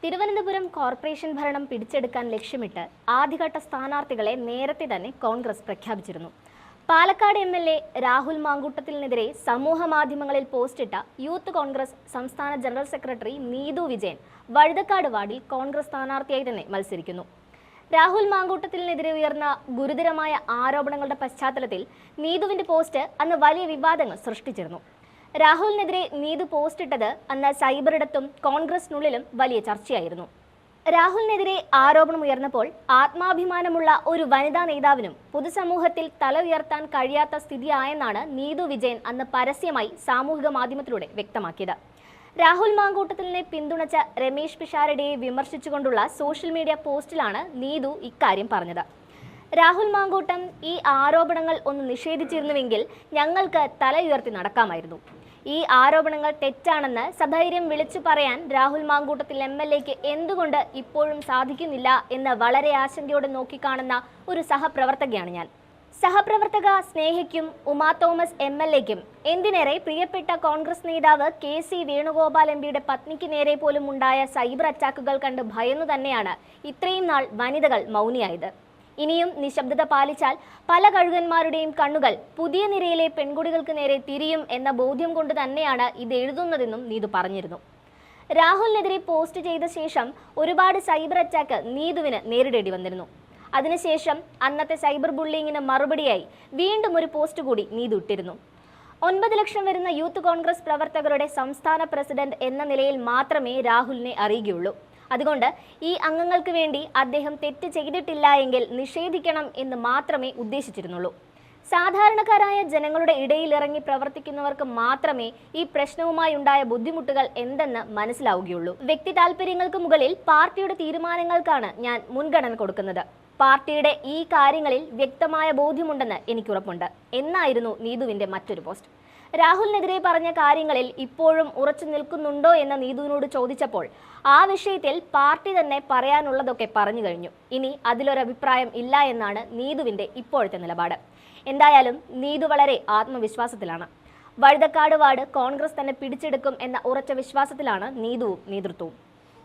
Thiruvananthapuram corporation ഭരണം പിടിച്ചെടുക്കാൻ ലക്ഷ്യമിട്ട് ആദ്യഘട്ട സ്ഥാനാർത്ഥികളെ നേരത്തെ തന്നെ കോൺഗ്രസ് പ്രഖ്യാപിച്ചിരുന്നു. പാലക്കാട് എം.എൽ.എ. രാഹുൽ മാങ്കൂട്ടത്തിനെതിരെ സമൂഹ മാധ്യമങ്ങളിൽ പോസ്റ്റിട്ട യൂത്ത് കോൺഗ്രസ് സംസ്ഥാന ജനറൽ സെക്രട്ടറി നീതു വിജയൻ വഴുതക്കാട് വാർഡിൽ കോൺഗ്രസ് സ്ഥാനാർത്ഥിയായി തന്നെ മത്സരിക്കുന്നു. രാഹുൽ മാങ്കൂട്ടത്തിനെതിരെ ഉയർന്ന ഗുരുതരമായ ആരോപണങ്ങളുടെ പശ്ചാത്തലത്തിൽ നീതുവിന്റെ പോസ്റ്റ് അന്ന് വലിയ വിവാദങ്ങൾ സൃഷ്ടിച്ചിരുന്നു. രാഹുലിനെതിരെ നീതു പോസ്റ്റിട്ടത് അന്ന് സൈബറിടത്തും കോൺഗ്രസിനുള്ളിലും വലിയ ചർച്ചയായിരുന്നു. രാഹുലിനെതിരെ ആരോപണം ഉയർന്നപ്പോൾ ആത്മാഭിമാനമുള്ള ഒരു വനിതാ നേതാവിനും പൊതുസമൂഹത്തിൽ തല ഉയർത്താൻ കഴിയാത്ത സ്ഥിതിയായെന്നാണ് നീതു വിജയൻ അന്ന് പരസ്യമായി സാമൂഹിക മാധ്യമത്തിലൂടെ വ്യക്തമാക്കിയത്. രാഹുൽ മാങ്കൂട്ടത്തിലിനെ പിന്തുണച്ച രമേശ് പിഷാരടിയെ വിമർശിച്ചുകൊണ്ടുള്ള സോഷ്യൽ മീഡിയ പോസ്റ്റിലാണ് നീതു ഇക്കാര്യം പറഞ്ഞത്. രാഹുൽ മാങ്കൂട്ടം ഈ ആരോപണങ്ങൾ ഒന്ന് നിഷേധിച്ചിരുന്നുവെങ്കിൽ ഞങ്ങൾക്ക് തല ഉയർത്തി നടക്കാമായിരുന്നു. ഈ ആരോപണങ്ങൾ തെറ്റാണെന്ന് സധൈര്യം വിളിച്ചു പറയാൻ രാഹുൽ മാങ്കൂട്ടത്തിൽ എം.എൽ.എക്ക് എന്തുകൊണ്ട് ഇപ്പോഴും സാധിക്കുന്നില്ല എന്ന് വളരെ ആശങ്കയോടെ നോക്കിക്കാണുന്ന ഒരു സഹപ്രവർത്തകയാണ് ഞാൻ. സഹപ്രവർത്തക സ്നേഹയ്ക്കും ഉമാ തോമസ് എം.എൽ.എക്കും എന്തിനേറെ പ്രിയപ്പെട്ട കോൺഗ്രസ് നേതാവ് കെ.സി. വേണുഗോപാൽ എം.പിയുടെ പത്നിക്ക് നേരെ പോലും ഉണ്ടായ സൈബർ അറ്റാക്കുകൾ കണ്ട് ഭയന്നു തന്നെയാണ് ഇത്രയും നാൾ വനിതകൾ മൗനിയായത്. ഇനിയും നിശബ്ദത പാലിച്ചാൽ പല കഴുകന്മാരുടെയും കണ്ണുകൾ പുതിയ നിരയിലെ പെൺകുട്ടികൾക്ക് നേരെ തിരിയും എന്ന ബോധ്യം കൊണ്ട് തന്നെയാണ് ഇത് എഴുതുന്നതെന്നും നീതു പറഞ്ഞിരുന്നു. രാഹുലിനെതിരെ പോസ്റ്റ് ചെയ്ത ശേഷം ഒരുപാട് സൈബർ അറ്റാക്ക് നീതുവിന് നേരിടേണ്ടി വന്നിരുന്നു. അതിനുശേഷം അന്നത്തെ സൈബർ ബുള്ളിങ്ങിന് മറുപടിയായി വീണ്ടും ഒരു പോസ്റ്റ് കൂടി നീതു ഇട്ടിരുന്നു. 9 ലക്ഷം വരുന്ന യൂത്ത് കോൺഗ്രസ് പ്രവർത്തകരുടെ സംസ്ഥാന പ്രസിഡന്റ് എന്ന നിലയിൽ മാത്രമേ രാഹുലിനെ അറിയുകയുള്ളൂ. അതുകൊണ്ട് ഈ അംഗങ്ങൾക്ക് വേണ്ടി അദ്ദേഹം തെറ്റ് ചെയ്തിട്ടില്ല എങ്കിൽ നിഷേധിക്കണം എന്ന് മാത്രമേ ഉദ്ദേശിച്ചിരുന്നുള്ളൂ. സാധാരണക്കാരായ ജനങ്ങളുടെ ഇടയിൽ ഇറങ്ങി പ്രവർത്തിക്കുന്നവർക്ക് മാത്രമേ ഈ പ്രശ്നവുമായി ഉണ്ടായ ബുദ്ധിമുട്ടുകൾ എന്തെന്ന് മനസ്സിലാവുകയുള്ളൂ. വ്യക്തി താല്പര്യങ്ങൾക്ക് മുകളിൽ പാർട്ടിയുടെ തീരുമാനങ്ങൾക്കാണ് ഞാൻ മുൻഗണന കൊടുക്കുന്നത്. പാർട്ടിയുടെ ഈ കാര്യങ്ങളിൽ വ്യക്തമായ ബോധ്യമുണ്ടെന്ന് എനിക്കുറപ്പുണ്ട് എന്നായിരുന്നു നീതുവിന്റെ മറ്റൊരു പോസ്റ്റ്. രാഹുലിനെതിരെ പറഞ്ഞ കാര്യങ്ങളിൽ ഇപ്പോഴും ഉറച്ചു നിൽക്കുന്നുണ്ടോ എന്ന് നീതുവിനോട് ചോദിച്ചപ്പോൾ ആ വിഷയത്തിൽ പാർട്ടി തന്നെ പറയാനുള്ളതൊക്കെ പറഞ്ഞു കഴിഞ്ഞു. ഇനി അതിലൊരഭിപ്രായം ഇല്ല എന്നാണ് നീതുവിന്റെ ഇപ്പോഴത്തെ നിലപാട്. എന്തായാലും നീതു വളരെ ആത്മവിശ്വാസത്തിലാണ്. വഴുതക്കാട് വാർഡ് കോൺഗ്രസ് തന്നെ പിടിച്ചെടുക്കും എന്ന ഉറച്ച വിശ്വാസത്തിലാണ് നീതുവും നേതൃത്വവും.